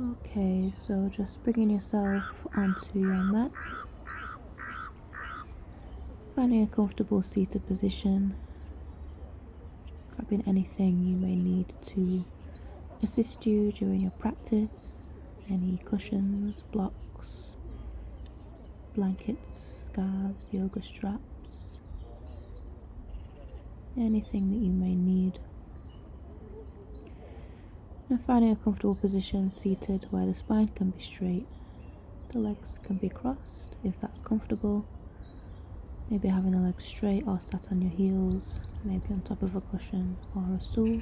Okay, so just bringing yourself onto your mat, finding a comfortable seated position, grabbing anything you may need to assist you during your practice, any cushions, blocks, blankets, scarves, yoga straps, anything that you may need. And finding a comfortable position seated where the spine can be straight, the legs can be crossed if that's comfortable. Maybe having the legs straight or sat on your heels, maybe on top of a cushion or a stool.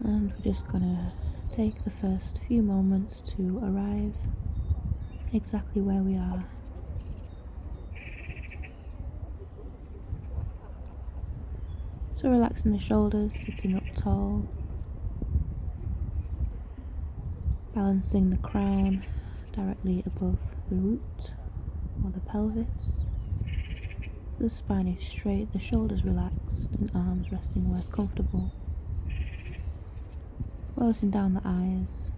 And we're just gonna take the first few moments to arrive exactly where we are. So relaxing the shoulders, sitting up tall, balancing the crown directly above the root or the pelvis. The spine is straight, the shoulders relaxed, and arms resting where it's comfortable. Closing down the eyes.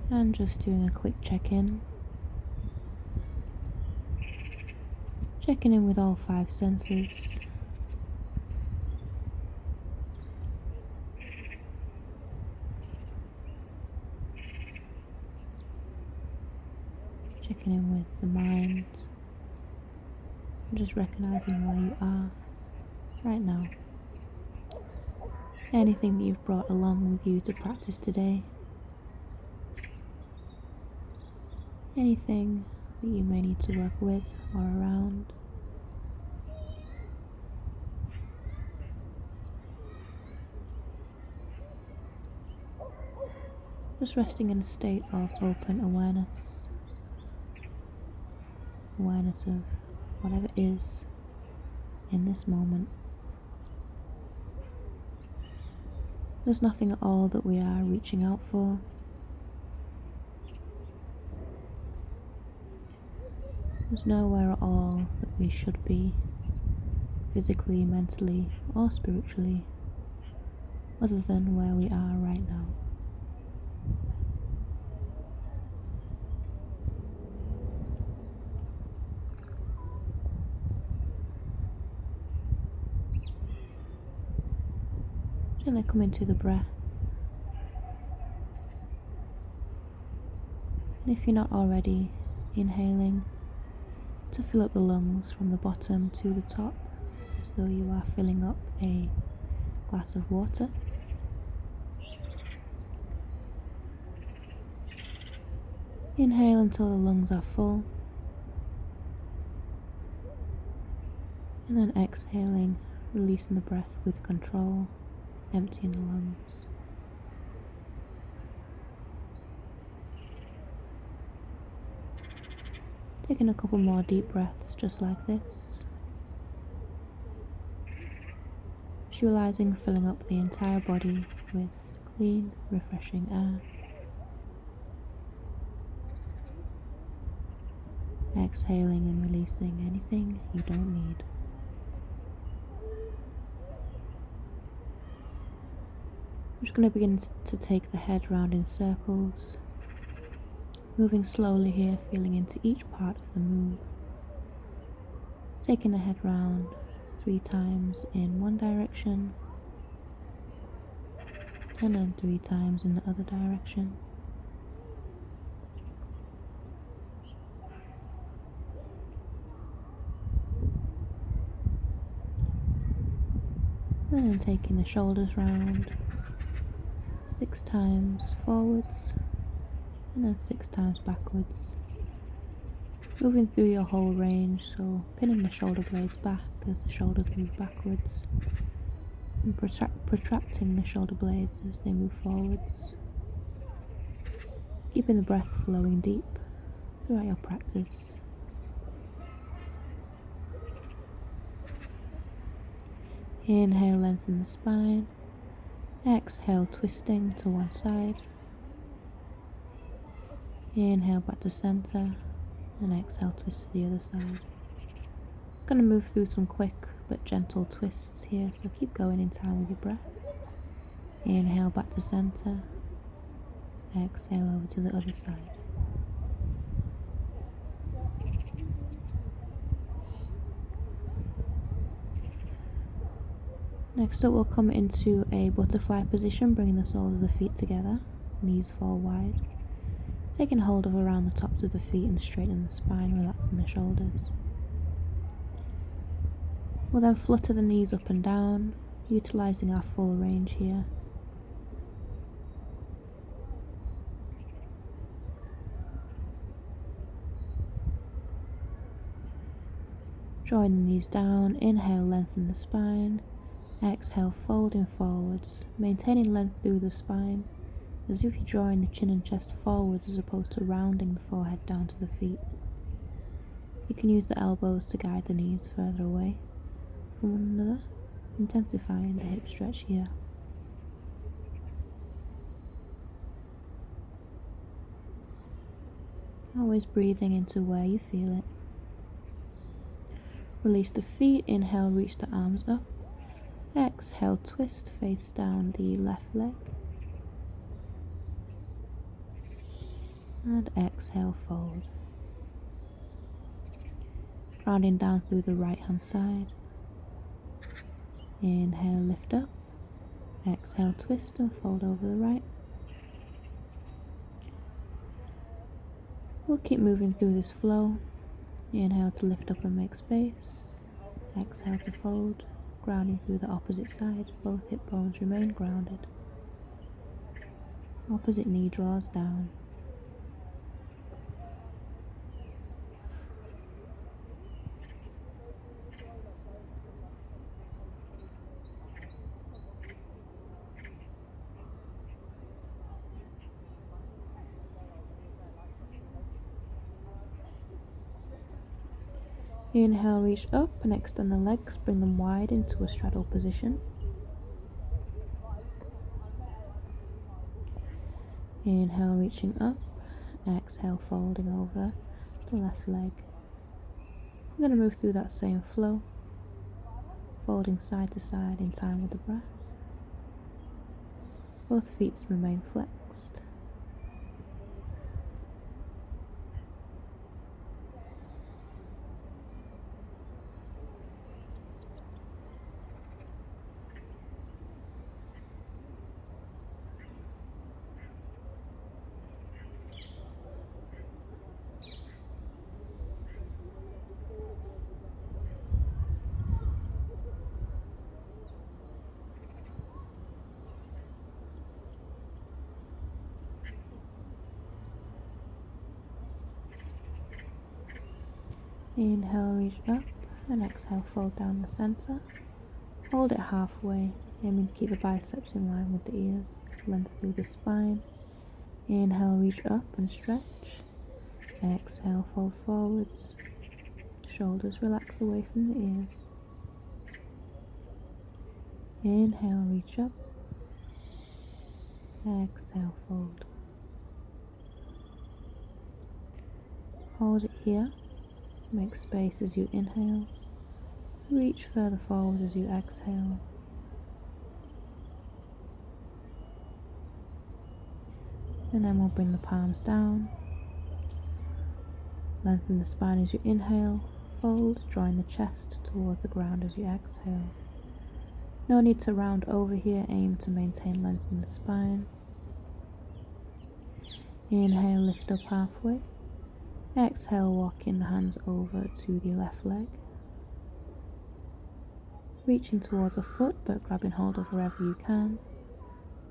And just doing a quick check-in. Checking in with all 5 senses. Checking in with the mind. And just recognizing where you are right now. Anything that you've brought along with you to practice today. Anything that you may need to work with or around. Just resting in a state of open awareness. Awareness of whatever is in this moment. There's nothing at all that we are reaching out for. There's nowhere at all that we should be, physically, mentally, or spiritually, other than where we are right now. Gently come into the breath. And if you're not already, inhaling to fill up the lungs from the bottom to the top, as though you are filling up a glass of water. Inhale until the lungs are full, and then exhaling, releasing the breath with control, emptying the lungs. Taking a couple more deep breaths just like this. Visualizing filling up the entire body with clean, refreshing air. Exhaling and releasing anything you don't need. I'm just going to begin to take the head round in circles, moving slowly here, feeling into each part of the move. Taking the head round 3 times in one direction, and then 3 times in the other direction. And then taking the shoulders round 6 times forwards, and then 6 times backwards. Moving through your whole range, so pinning the shoulder blades back as the shoulders move backwards, and protracting the shoulder blades as they move forwards. Keeping the breath flowing deep throughout your practice. Inhale, lengthen the spine. Exhale, twisting to one side. Inhale back to center, and exhale, twist to the other side. Going to move through some quick but gentle twists here, so keep going in time with your breath. Inhale back to center. Exhale over to the other side. Next up, we'll come into a butterfly position, bringing the soles of the feet together, knees fall wide. Taking hold of around the tops of the feet and straightening the spine, relaxing the shoulders. We'll then flutter the knees up and down, utilising our full range here. Drawing the knees down, inhale, lengthen the spine. Exhale, folding forwards, maintaining length through the spine, as if you're drawing the chin and chest forwards as opposed to rounding the forehead down to the feet. You can use the elbows to guide the knees further away from one another, intensifying the hip stretch here. Always breathing into where you feel it. Release the feet, inhale, reach the arms up. Exhale, twist face down the left leg. And exhale, fold. Rounding down through the right hand side. Inhale, lift up. Exhale, twist and fold over the right. We'll keep moving through this flow. Inhale to lift up and make space. Exhale to fold, grounding through the opposite side. Both hip bones remain grounded. Opposite knee draws down. Inhale, reach up and extend the legs, bring them wide into a straddle position. Inhale, reaching up. Exhale, folding over the left leg. I'm going to move through that same flow, folding side to side in time with the breath. Both feet remain flexed. Inhale, reach up, and exhale, fold down the center. Hold it halfway, aiming to keep the biceps in line with the ears. Length through the spine. Inhale, reach up and stretch. Exhale, fold forwards. Shoulders relax away from the ears. Inhale, reach up. Exhale, fold. Hold it here. Make space as you inhale. Reach further forward as you exhale. And then we'll bring the palms down. Lengthen the spine as you inhale. Fold, drawing the chest towards the ground as you exhale. No need to round over here. Aim to maintain length in the spine. Inhale, lift up halfway. Exhale, walking the hands over to the left leg. Reaching towards a foot, but grabbing hold of wherever you can.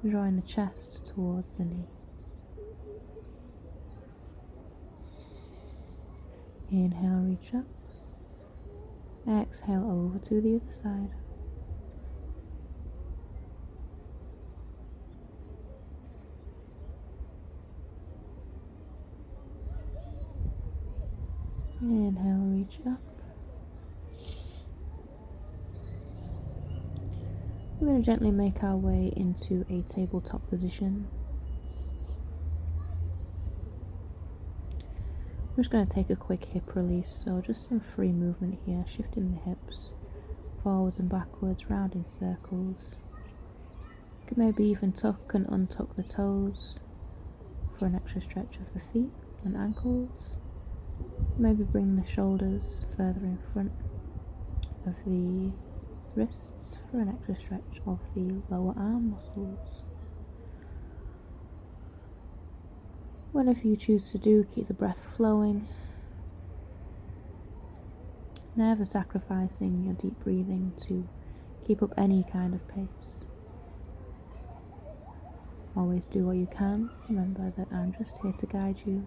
Drawing the chest towards the knee. Inhale, reach up. Exhale, over to the other side. Inhale, reach up. We're going to gently make our way into a tabletop position. We're just going to take a quick hip release, so just some free movement here, shifting the hips, forwards and backwards, round in circles. You can maybe even tuck and untuck the toes for an extra stretch of the feet and ankles. Maybe bring the shoulders further in front of the wrists for an extra stretch of the lower arm muscles. Whatever you choose to do, keep the breath flowing, never sacrificing your deep breathing to keep up any kind of pace. Always do what you can. Remember that I'm just here to guide you.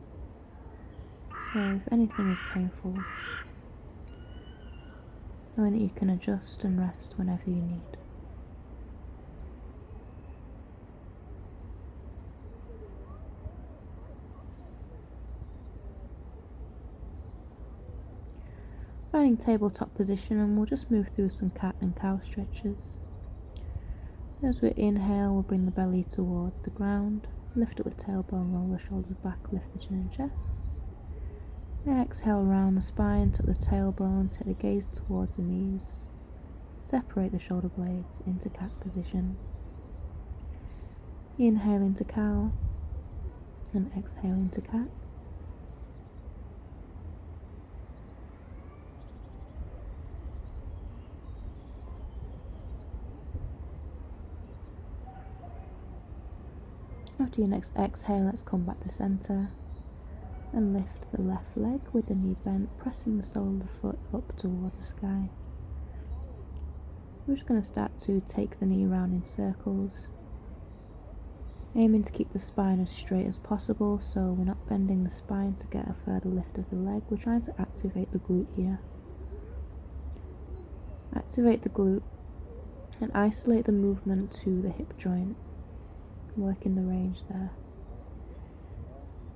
So if anything is painful, knowing that you can adjust and rest whenever you need. Finding tabletop position, and we'll just move through some cat and cow stretches. As we inhale, we'll bring the belly towards the ground, lift up the tailbone, roll the shoulders back, lift the chin and chest. Exhale, round the spine, tuck the tailbone, take the gaze towards the knees, separate the shoulder blades into cat position. Inhale into cow and exhale into cat. After your next exhale, let's come back to center and lift the left leg with the knee bent, pressing the sole of the foot up towards the sky. We're just going to start to take the knee around in circles, aiming to keep the spine as straight as possible, so we're not bending the spine to get a further lift of the leg. We're trying to activate the glute here. Activate the glute and isolate the movement to the hip joint, working the range there.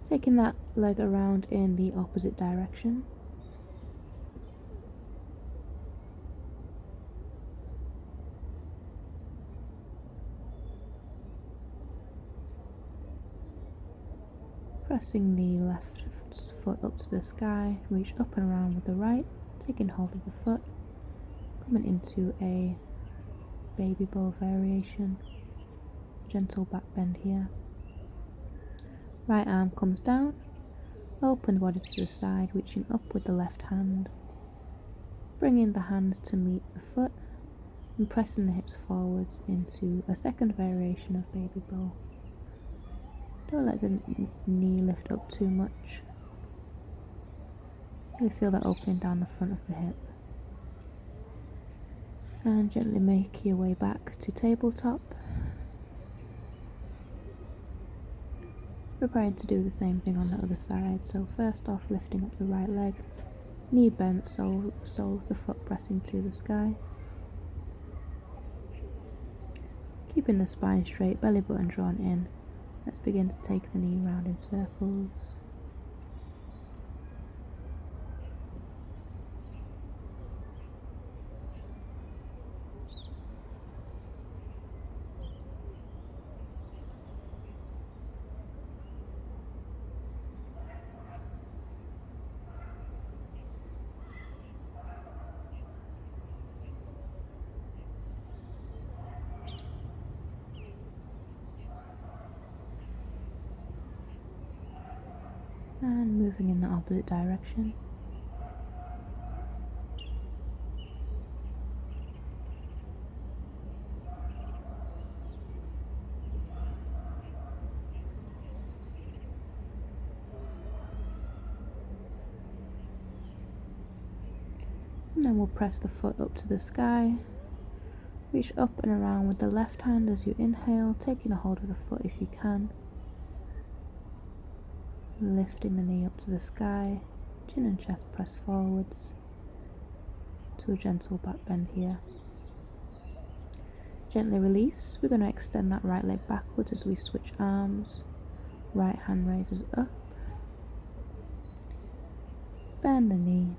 Taking that leg around in the opposite direction. Pressing the left foot up to the sky, reach up and around with the right, taking hold of the foot, coming into a baby bow variation, gentle back bend here. Right arm comes down, open the body to the side, reaching up with the left hand, bringing the hand to meet the foot and pressing the hips forwards into a second variation of baby bow. Don't let the knee lift up too much. Really feel that opening down the front of the hip. And gently make your way back to tabletop. Preparing to do the same thing on the other side. So first off, lifting up the right leg, knee bent, sole of the foot pressing to the sky. Keeping the spine straight, belly button drawn in. Let's begin to take the knee round in circles. And moving in the opposite direction. And then we'll press the foot up to the sky. Reach up and around with the left hand as you inhale, taking a hold of the foot if you can. Lifting the knee up to the sky, chin and chest press forwards to a gentle back bend here. Gently release. We're going to extend that right leg backwards as we switch arms. Right hand raises up. Bend the knee.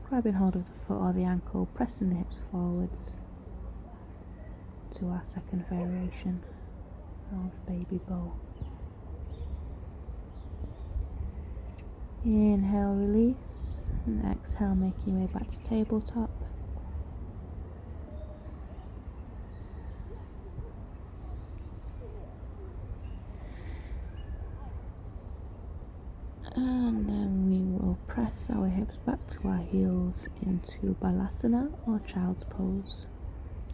Grabbing hold of the foot or the ankle, pressing the hips forwards to our second variation of baby bow. Inhale, release, and exhale, making your way back to tabletop. press our hips back to our heels into Balasana or Child's Pose.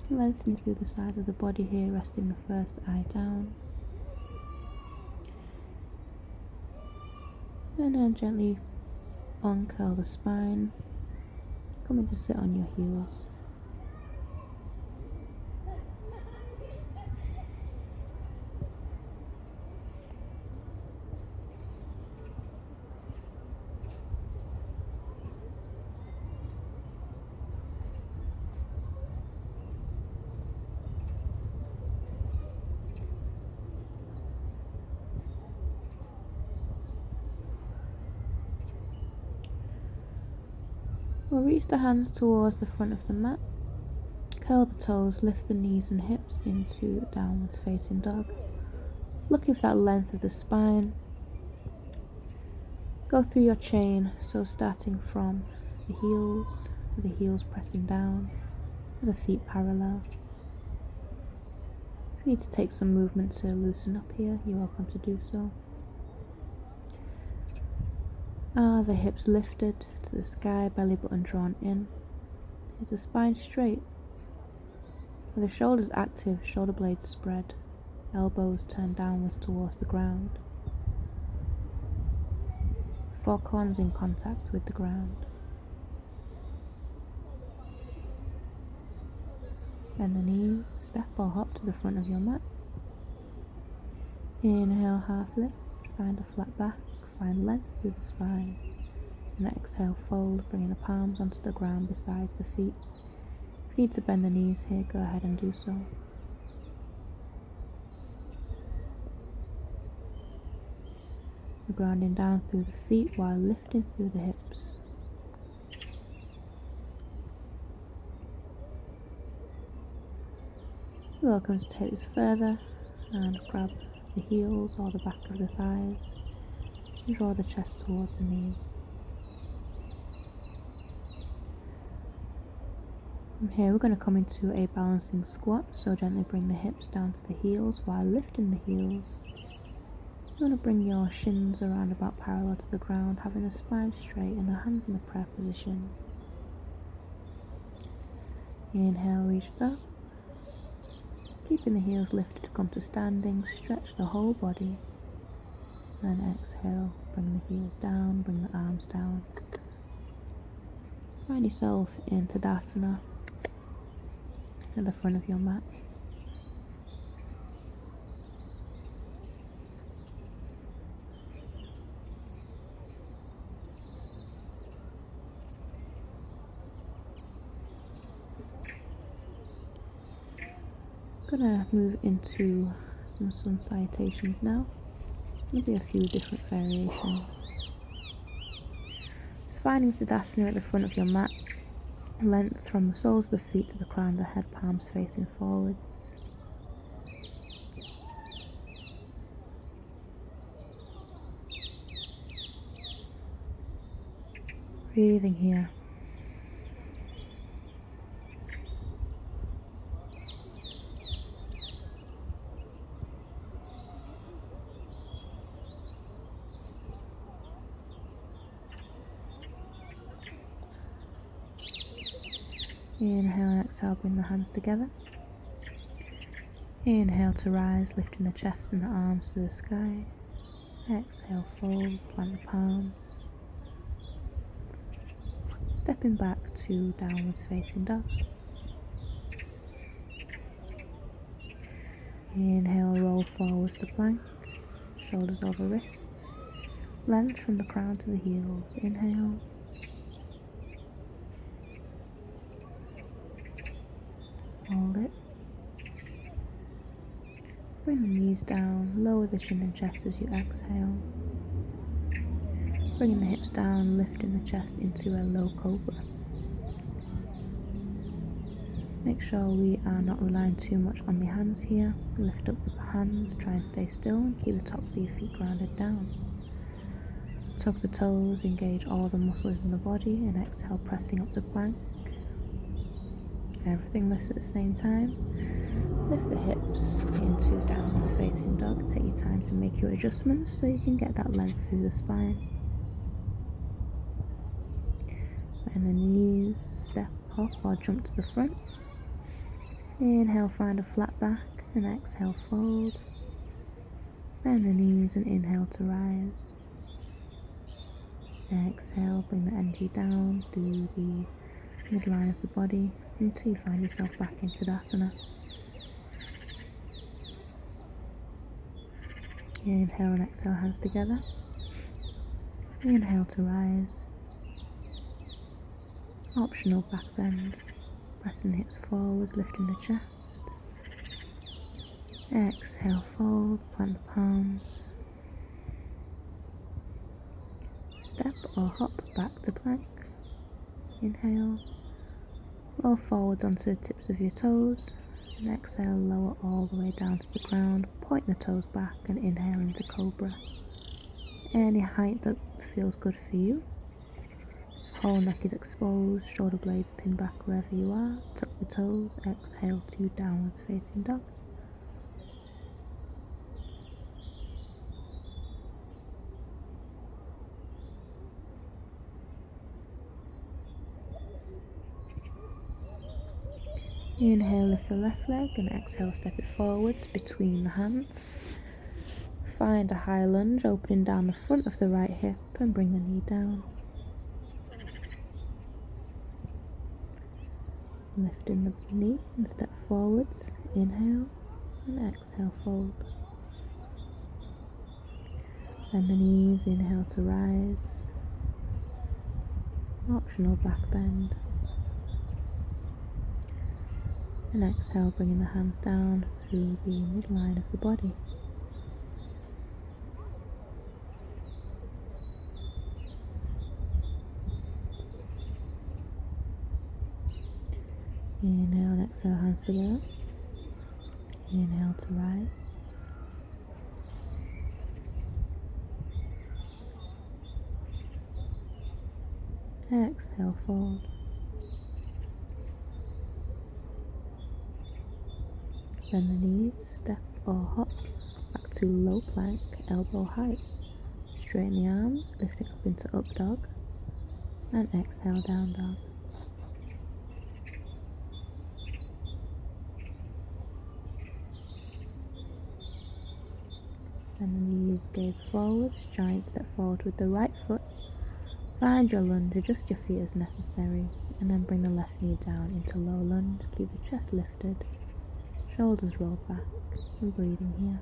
Lengthening through the sides of the body here, resting the first eye down. And then gently uncurl the spine, coming to sit on your heels. We'll reach the hands towards the front of the mat, curl the toes, lift the knees and hips into downwards facing dog, looking for that length of the spine. Go through your chain, so starting from the heels pressing down, the feet parallel. If you need to take some movement to loosen up here, you're welcome to do so. The hips lifted to the sky, belly button drawn in. Is the spine straight? With the shoulders active, shoulder blades spread, elbows turned downwards towards the ground. Four corners in contact with the ground. Bend the knees, step or hop to the front of your mat. Inhale, half lift, find a flat back, find length through the spine. And exhale, fold, bringing the palms onto the ground besides the feet. If you need to bend the knees here, go ahead and do so. Grounding down through the feet while lifting through the hips. You're welcome to take this further and grab the heels or the back of the thighs and draw the chest towards the knees. From here we're going to come into a balancing squat, so gently bring the hips down to the heels while lifting the heels. You want to bring your shins around about parallel to the ground, having the spine straight and the hands in the prayer position. Inhale, reach up. Keeping the heels lifted to come to standing, stretch the whole body. And exhale, bring the heels down, bring the arms down. Find yourself in Tadasana at the front of your mat. Gonna move into some sun salutations now. There'll be a few different variations. Just finding Tadasana at the front of your mat. Length from the soles of the feet to the crown of the head, palms facing forwards. Breathing here. Inhale and exhale, bring the hands together. Inhale to rise, lifting the chest and the arms to the sky. Exhale, fold, plant the palms. Stepping back to downwards facing dog. Inhale, roll forwards to plank, shoulders over wrists. Length from the crown to the heels. Inhale. Hold it. Bring the knees down, lower the chin and chest as you exhale. Bringing the hips down, lifting the chest into a low cobra. Make sure we are not relying too much on the hands here. Lift up the hands, try and stay still and keep the tops of your feet grounded down. Tuck the toes, engage all the muscles in the body and exhale, pressing up to plank. Everything lifts at the same time. Lift the hips into downwards facing dog. Take your time to make your adjustments so you can get that length through the spine. Bend the knees, step, hop or jump to the front. Inhale, find a flat back, and exhale, fold. Bend the knees and inhale to rise. Exhale, bring the energy down through the midline of the body until you find yourself back into Tadasana. Inhale and exhale, hands together. Inhale to rise. Optional back bend. Pressing the hips forwards, lifting the chest. Exhale, fold, plant the palms. Step or hop back to plank. Inhale. Roll forwards onto the tips of your toes. And exhale, lower all the way down to the ground. Point the toes back and inhale into Cobra. Any height that feels good for you. Whole neck is exposed, shoulder blades pinned back wherever you are. Tuck the toes, exhale to downwards facing dog. Inhale, lift the left leg and exhale, step it forwards between the hands. Find a high lunge, opening down the front of the right hip and bring the knee down. Lifting the knee and step forwards, inhale and exhale, fold. Bend the knees, inhale to rise. Optional back bend. And exhale, bringing the hands down through the midline of the body. Inhale and exhale, hands together. Inhale to rise. Exhale, fold. Bend the knees, step or hop back to low plank, elbow height. Straighten the arms, lift it up into up dog. And exhale, down dog. Bend the knees, gaze forwards, giant step forward with the right foot. Find your lunge, adjust your feet as necessary, and then bring the left knee down into low lunge. Keep the chest lifted, shoulders rolled back, and breathing here.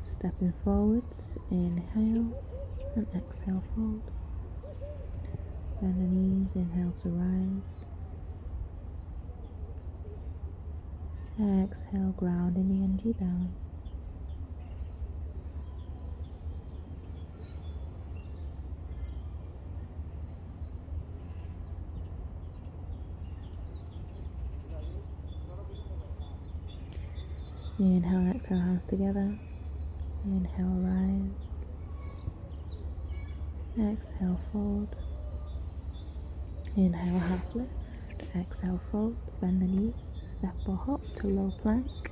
Stepping forwards, inhale and exhale, fold. Bend the knees, inhale to rise. Exhale, grounding the energy down. Inhale and exhale, hands together. Inhale, rise. Exhale, fold. Inhale, half lift. Exhale, fold. Bend the knees. Step or hop to low plank.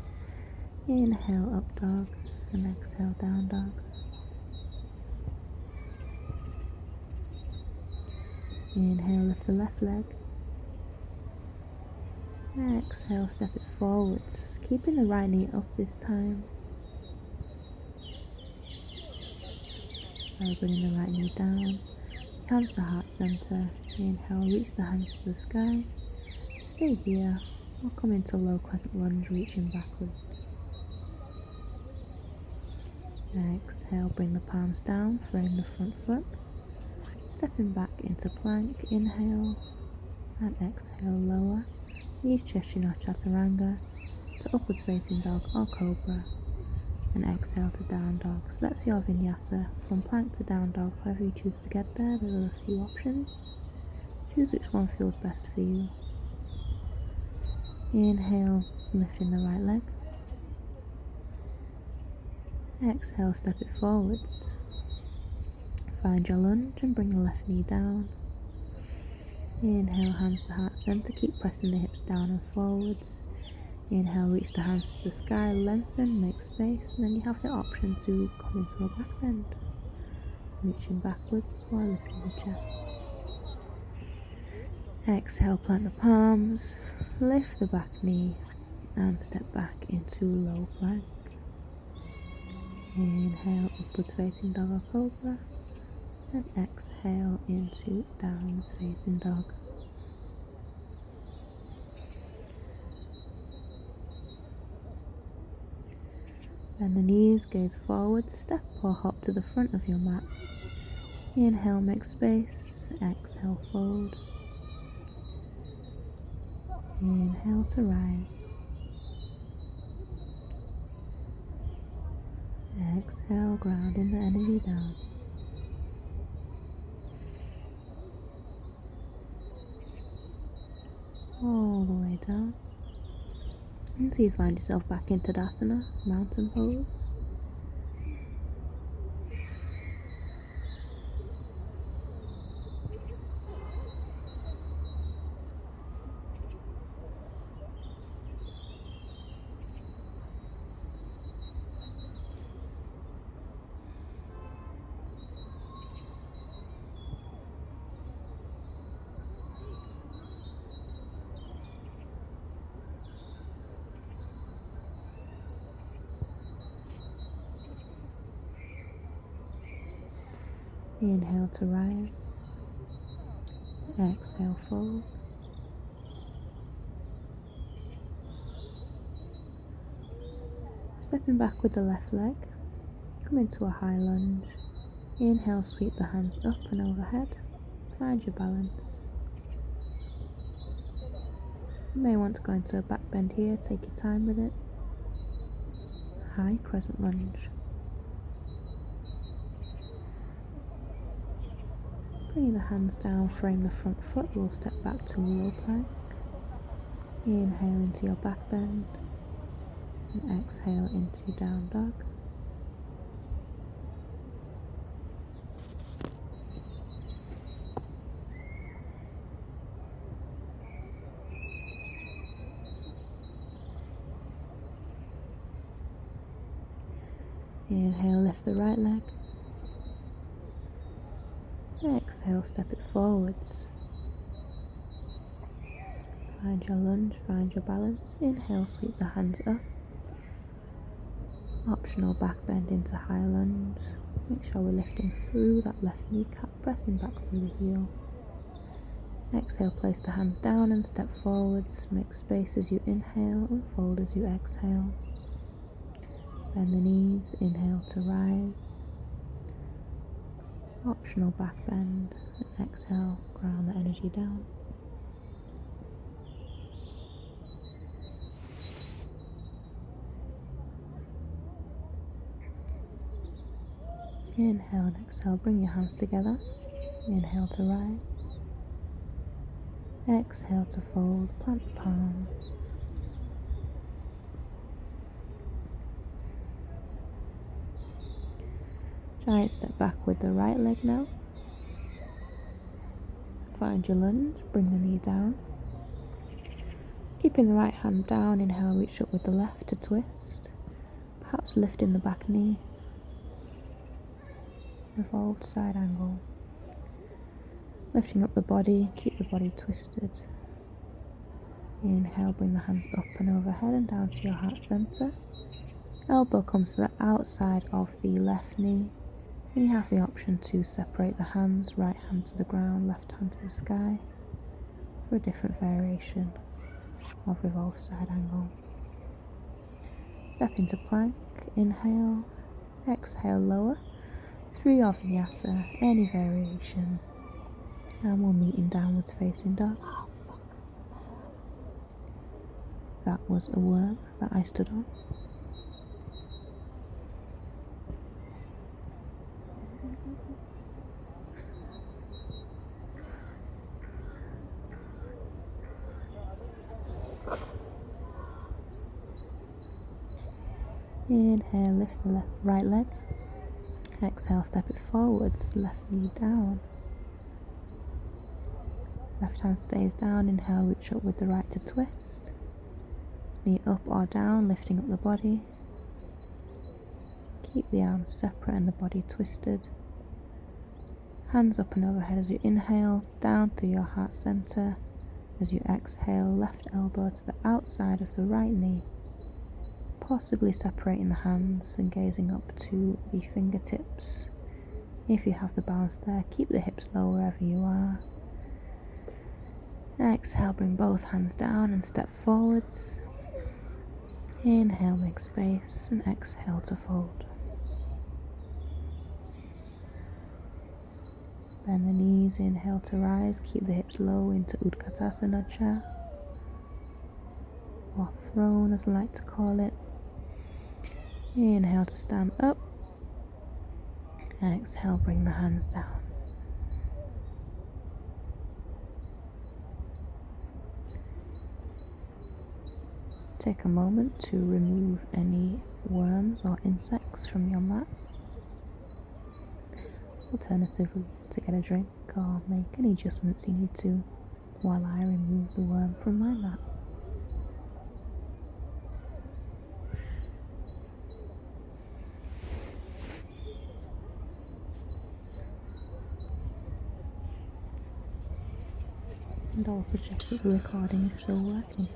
Inhale, up dog. And exhale, down dog. Inhale, lift the left leg. Exhale, step it forwards, keeping the right knee up this time. Now bringing the right knee down, hands to heart center. Inhale, reach the hands to the sky. Stay here, or come into low crescent lunge, reaching backwards. Exhale, bring the palms down, frame the front foot. Stepping back into plank, inhale, and exhale, lower. Use Cheshire or Chaturanga to upwards facing dog or cobra, and exhale to down dog. So that's your vinyasa from plank to down dog. However you choose to get there, there are a few options. Choose which one feels best for you. Inhale, lifting the right leg. Exhale, step it forwards. Find your lunge and bring the left knee down. Inhale, hands to heart center, keep pressing the hips down and forwards. Inhale, reach the hands to the sky, lengthen, make space, and then you have the option to come into a back bend, reaching backwards while lifting the chest. Exhale, plant the palms, lift the back knee, and step back into low plank. Inhale, upwards facing dog or cobra, and exhale into downwards facing dog. Bend the knees, gaze forward, step or hop to the front of your mat. Inhale, make space, exhale, fold. Inhale to rise. Exhale, grounding the energy down. All the way down until you find yourself back into Tadasana, mountain pose. Inhale to rise. Exhale, fold. Stepping back with the left leg, come into a high lunge. Inhale, sweep the hands up and overhead. Find your balance. You may want to go into a back bend here, take your time with it. High crescent lunge. Bringing the hands down, frame the front foot, we'll step back to low plank. Inhale into your back bend, and exhale into down dog. Inhale, lift the right leg. Exhale, step it forwards. Find your lunge, find your balance. Inhale, sweep the hands up. Optional back bend into high lunge. Make sure we're lifting through that left kneecap, pressing back through the heel. Exhale, place the hands down and step forwards. Make space as you inhale and fold as you exhale. Bend the knees, inhale to rise. Optional back bend, and exhale, ground the energy down. Inhale and exhale, bring your hands together. Inhale to rise. Exhale to fold, plant the palms. Giant step back with the right leg now. Find your lunge, bring the knee down. Keeping the right hand down, inhale, reach up with the left to twist. Perhaps lifting the back knee. Revolved side angle. Lifting up the body, keep the body twisted. Inhale, bring the hands up and overhead and down to your heart center. Elbow comes to the outside of the left knee. And you have the option to separate the hands, right hand to the ground, left hand to the sky, for a different variation of revolved side angle. Step into plank, inhale, exhale, lower, 3 of vinyasa, any variation, and we'll meet in downwards facing dog. That was a worm that I stood on. Inhale, lift the right leg. Exhale, step it forwards, left knee down. Left hand stays down, inhale, reach up with the right to twist. Knee up or down, lifting up the body. Keep the arms separate and the body twisted. Hands up and overhead as you inhale, down through your heart center. As you exhale, left elbow to the outside of the right knee, possibly separating the hands and gazing up to the fingertips. If you have the balance there, keep the hips low wherever you are. Exhale, bring both hands down and step forwards. Inhale, make space, and exhale to fold. Bend the knees, inhale to rise, keep the hips low into Utkatasana chair, or throne as I like to call it. Inhale to stand up. Exhale, bring the hands down. Take a moment to remove any worms or insects from your mat. Alternatively, to get a drink or make any adjustments you need to while I remove the worm from my mat. And also check that the recording is still working.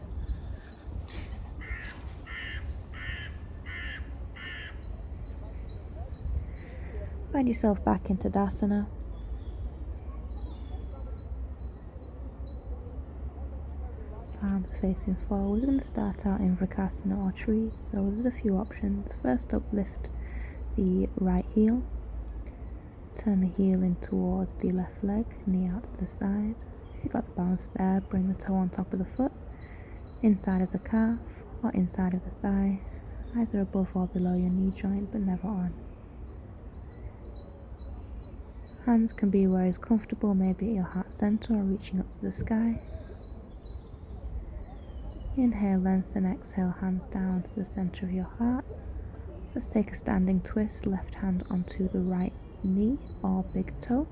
Find yourself back into Dasana. Palms facing forward. We're going to start out in Vrksasana or tree. So there's a few options. First up, lift the right heel. Turn the heel in towards the left leg, knee out to the side. If you've got the balance there, bring the toe on top of the foot, inside of the calf or inside of the thigh, either above or below your knee joint, but never on. Hands can be where is comfortable, maybe at your heart center or reaching up to the sky. Inhale, lengthen, exhale, hands down to the center of your heart. Let's take a standing twist, left hand onto the right knee or big toe.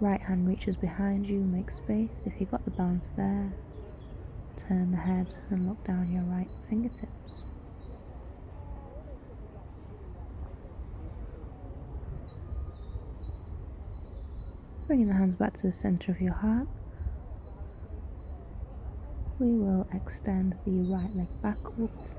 Right hand reaches behind you, make space. If you've got the balance there, turn the head and look down your right fingertips. Bringing the hands back to the center of your heart, we will extend the right leg backwards,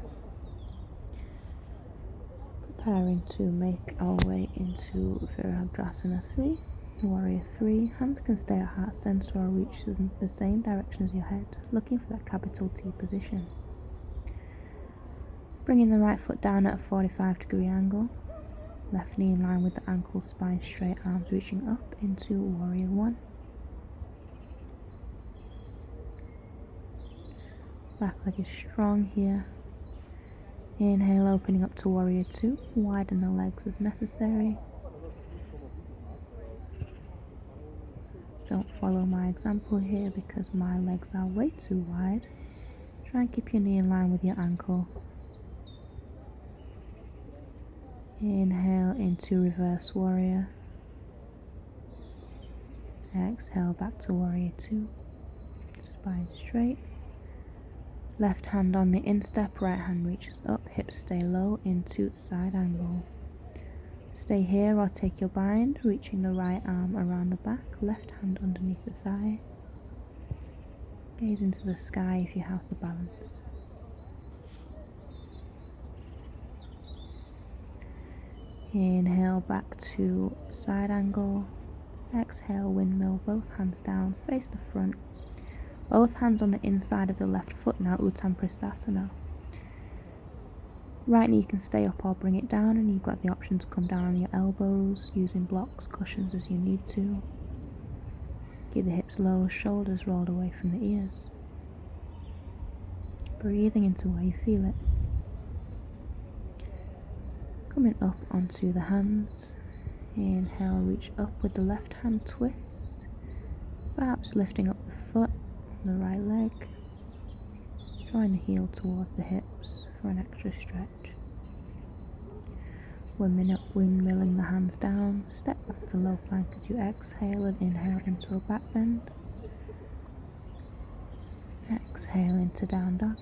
preparing to make our way into Virabhadrasana 3, Warrior 3. Hands can stay at heart center or reach the same direction as your head, looking for that capital T position. Bringing the right foot down at a 45-degree angle. Left knee in line with the ankle, spine straight, arms reaching up into Warrior 1. Back leg is strong here. Inhale, opening up to Warrior 2. Widen the legs as necessary. Don't follow my example here because my legs are way too wide. Try and keep your knee in line with your ankle. Inhale into Reverse Warrior. Exhale back to Warrior 2. Spine straight. Left hand on the instep, right hand reaches up, hips stay low into side angle. Stay here or take your bind, reaching the right arm around the back, left hand underneath the thigh. Gaze into the sky if you have the balance. Inhale back to side angle. Exhale, windmill, both hands down, face the front. Both hands on the inside of the left foot now, Uttanapristhasana. Right knee can stay up or bring it down, and you've got the option to come down on your elbows, using blocks, cushions as you need to. Keep the hips low, shoulders rolled away from the ears. Breathing into where you feel it. Coming up onto the hands. Inhale, reach up with the left hand twist. Perhaps lifting up the foot, the right leg. Drawing the heel towards the hips for an extra stretch. Windmilling the hands down. Step back to low plank as you exhale and inhale into a back bend. Exhale into down dog.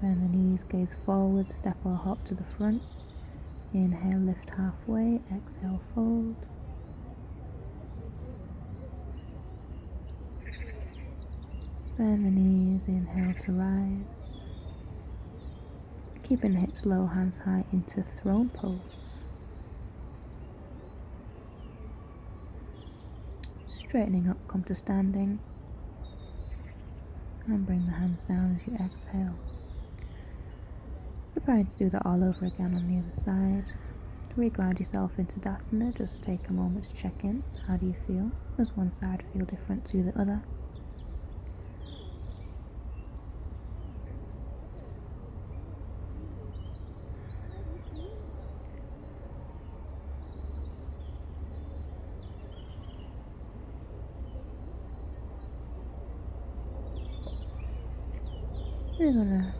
Bend the knees, gaze forward, step or hop to the front. Inhale, lift halfway, exhale, fold. Bend the knees, inhale to rise. Keeping the hips low, hands high into throne pose. Straightening up, come to standing. And bring the hands down as you exhale. Preparing to do that all over again on the other side. To re-ground yourself into Dasana, just take a moment to check in. How do you feel? Does one side feel different to the other? We're going to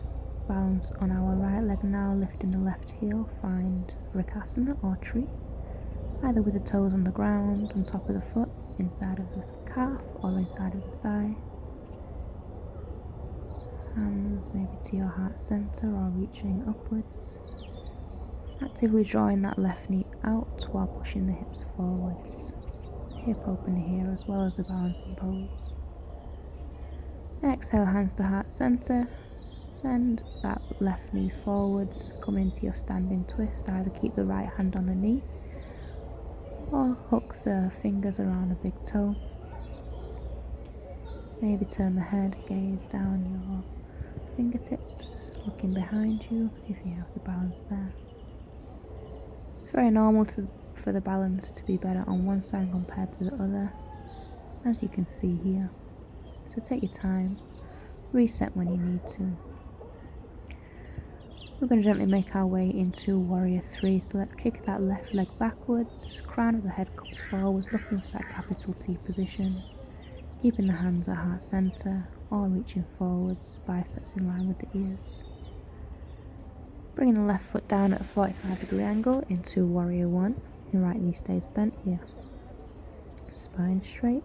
balance on our right leg now, lifting the left heel. Find Vrikasana or tree, either with the toes on the ground, on top of the foot, inside of the calf or inside of the thigh. Hands maybe to your heart center or reaching upwards. Actively drawing that left knee out while pushing the hips forwards. So hip open here as well as a balancing pose. Exhale, hands to heart center. Send that left knee forwards, come into your standing twist. Either keep the right hand on the knee or hook the fingers around the big toe. Maybe turn the head, gaze down your fingertips, looking behind you if you have the balance there. It's very normal for the balance to be better on one side compared to the other, as you can see here. So take your time, reset when you need to. We're going to gently make our way into Warrior 3, so let's kick that left leg backwards, crown of the head comes forwards, looking for that capital T position, keeping the hands at heart center or reaching forwards, biceps in line with the ears. Bringing the left foot down at a 45-degree angle into Warrior 1, the right knee stays bent here, spine straight.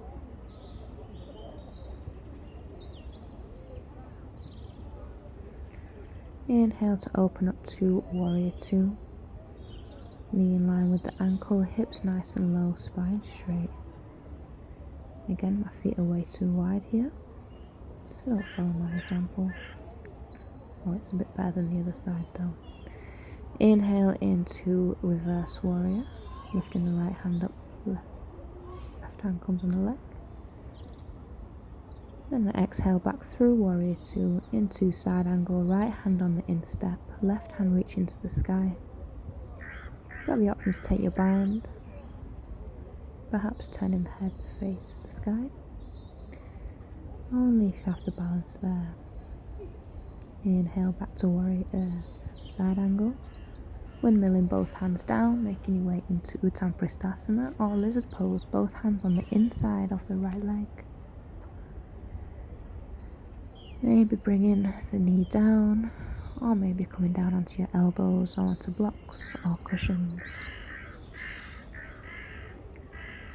Inhale to open up to Warrior 2. Knee in line with the ankle, hips nice and low, spine straight. Again, my feet are way too wide here, so don't follow my example. Oh, it's a bit better than the other side though. Inhale into Reverse Warrior, lifting the right hand up, left hand comes on the leg. And exhale back through Warrior 2 into side angle, right hand on the instep, left hand reach into the sky. Got the option to take your bind, perhaps turning the head to face the sky. Only if you have the balance there. Inhale back to Warrior side angle, windmilling both hands down, making your way into Uttanapristhasana or lizard pose, both hands on the inside of the right leg. Maybe bringing the knee down, or maybe coming down onto your elbows or onto blocks or cushions.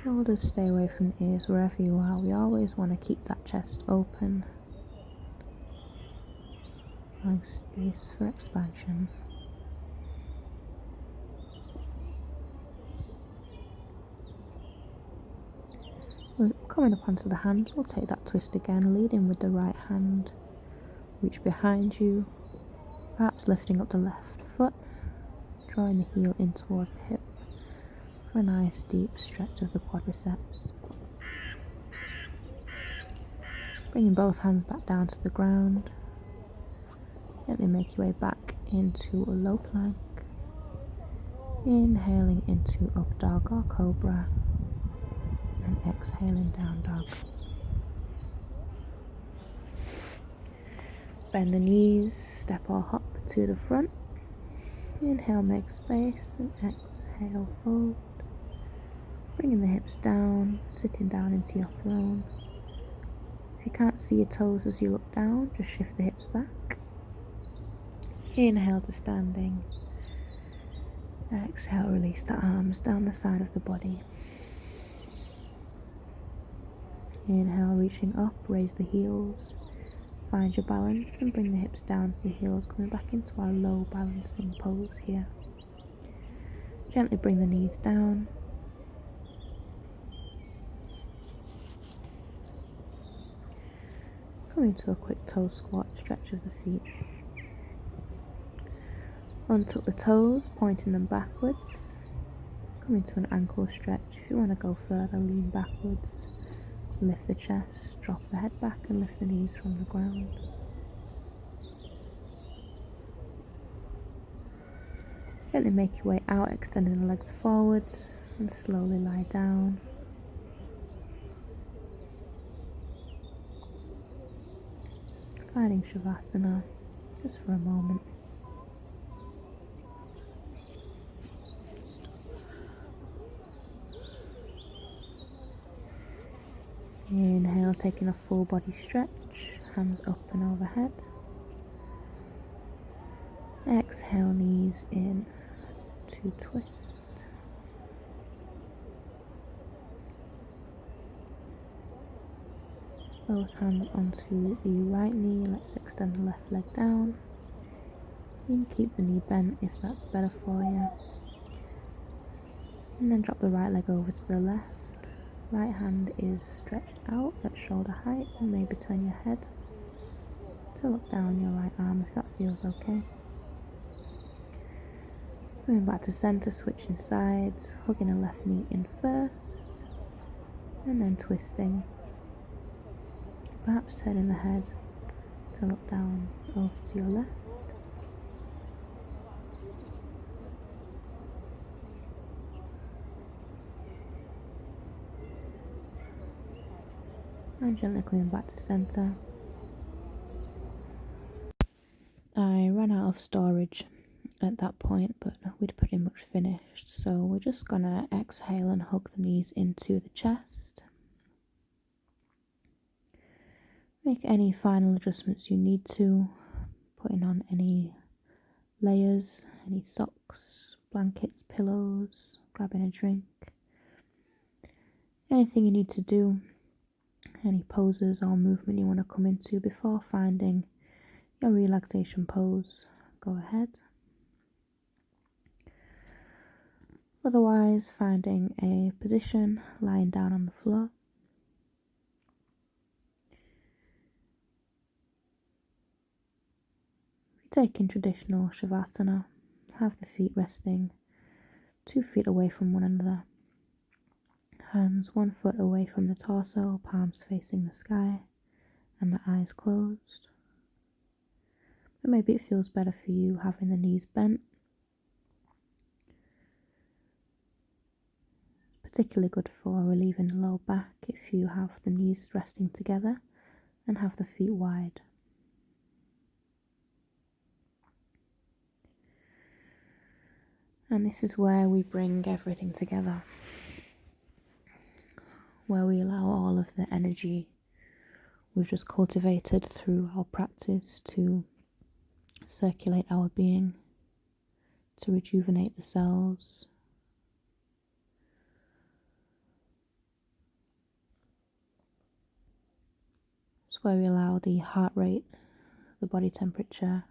Shoulders stay away from the ears wherever you are. We always want to keep that chest open, allowing space for expansion. We're coming up onto the hands, we'll take that twist again, leading with the right hand, reach behind you, perhaps lifting up the left foot, drawing the heel in towards the hip for a nice deep stretch of the quadriceps. Bringing both hands back down to the ground, gently make your way back into a low plank, inhaling into up dog or cobra, and exhaling down dog. Bend the knees, step or hop to the front. Inhale, make space, and exhale, fold. Bringing the hips down, sitting down into your throne. If you can't see your toes as you look down, just shift the hips back. Inhale to standing. Exhale, release the arms down the side of the body. Inhale, reaching up, raise the heels. Find your balance and bring the hips down to the heels, coming back into our low balancing pose here. Gently bring the knees down. Come into a quick toe squat, stretch of the feet. Untuck the toes, pointing them backwards. Come into an ankle stretch. If you want to go further, lean backwards. Lift the chest, drop the head back and lift the knees from the ground. Gently make your way out, extending the legs forwards and slowly lie down. Finding Shavasana just for a moment. Inhale, taking a full body stretch, hands up and overhead. Exhale, knees in to twist. Both hands onto the right knee, let's extend the left leg down. You can keep the knee bent if that's better for you. And then drop the right leg over to the left. Right hand is stretched out at shoulder height, and maybe turn your head to look down your right arm if that feels okay. Moving back to center, switching sides, hugging the left knee in first, and then twisting. Perhaps turning the head to look down over to your left. And gently coming back to center. I ran out of storage at that point, but we'd pretty much finished. So we're just gonna exhale and hug the knees into the chest. Make any final adjustments you need to, putting on any layers, any socks, blankets, pillows, grabbing a drink. Anything you need to do, any poses or movement you want to come into before finding your relaxation pose, go ahead. Otherwise, finding a position, lying down on the floor. Taking traditional Shavasana, have the feet resting 2 feet away from one another. Hands 1 foot away from the torso, palms facing the sky, and the eyes closed. But maybe it feels better for you having the knees bent. Particularly good for relieving the low back if you have the knees resting together and have the feet wide. And this is where we bring everything together, where we allow all of the energy we've just cultivated through our practice to circulate our being, to rejuvenate the cells. It's where we allow the heart rate, the body temperature,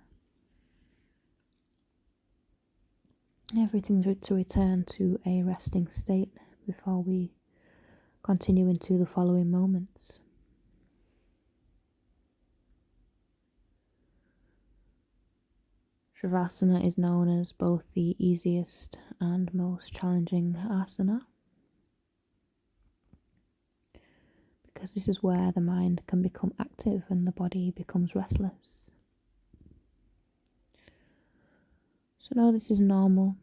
everything to return to a resting state before we continue into the following moments. Shavasana is known as both the easiest and most challenging asana, because this is where the mind can become active and the body becomes restless. So know this is normal.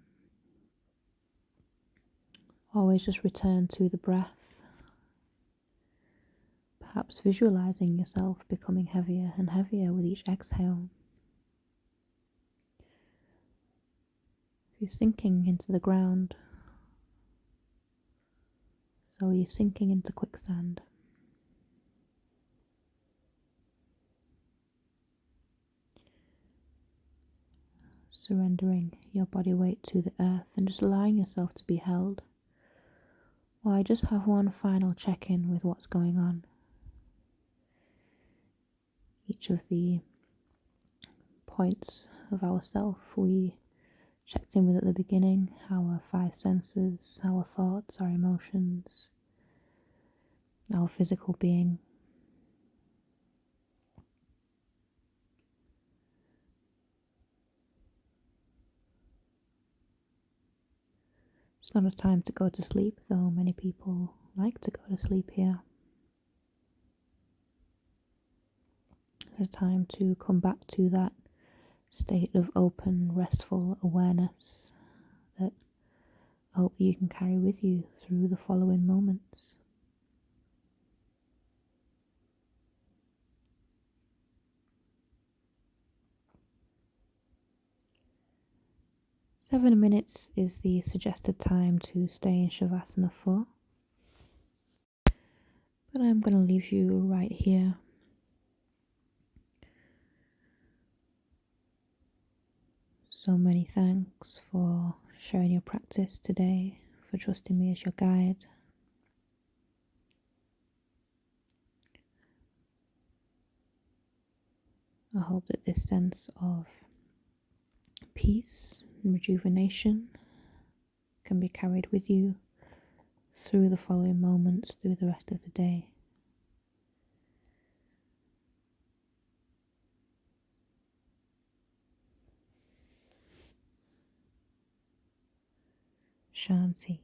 Always just return to the breath, perhaps visualizing yourself becoming heavier and heavier with each exhale. You're sinking into the ground, so you're sinking into quicksand. surrendering your body weight to the earth and just allowing yourself to be held, while I just have one final check-in with what's going on. Each of the points of ourself we checked in with at the beginning, our 5 senses, our thoughts, our emotions, our physical being. It's not a time to go to sleep, though many people like to go to sleep here. It's a time to come back to that state of open, restful awareness that I hope you can carry with you through the following moments. Seven minutes is the suggested time to stay in Shavasana for. But I'm going to leave you right here. So many thanks for sharing your practice today, for trusting me as your guide. I hope that this sense of peace and rejuvenation can be carried with you through the following moments, through the rest of the day. Shanti.